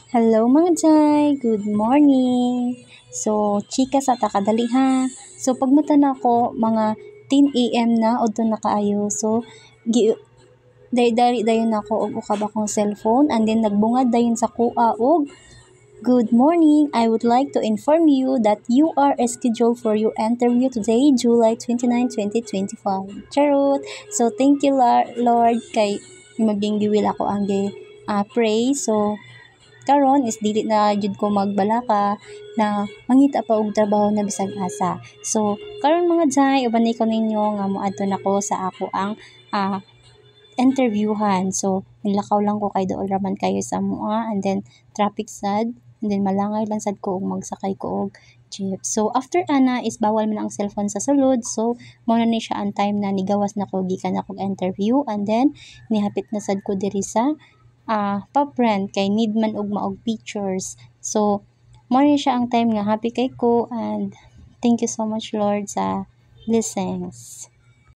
Hello mga Jai! Good morning! So, chika sa takadali ha. So, pagmata na ako, mga 10 a.m. na, o na kaayo. So, dari dayon ako og ukab akong cellphone and then nagbungad dayon sa kuha og good morning. I would like to inform you that you are scheduled for your interview today, July 29, 2025. Charot! So, thank you Lord kay maging giwil ako ang pray. So, karon is dili na jud ko magbalaka na mangita pa og trabaho na bisag asa. So karon mga Jai, ubanay ko ninyo nga moadto nako sa ako ang interviewhan. So nilakaw lang ko kay dool raman kayo sa mua and then traffic sad and then malangay lang sad ko og magsakay ko og jeep. So after ana is bawal man ang cellphone sa sulod. So mao na ni siya ang time na nigawas na ko gikan akong interview and then nihapit na sad ko diri sa pa-print kay need man og maog pictures. So mo ni siya ang time nga happy kay ko and thank you so much Lord sa blessings.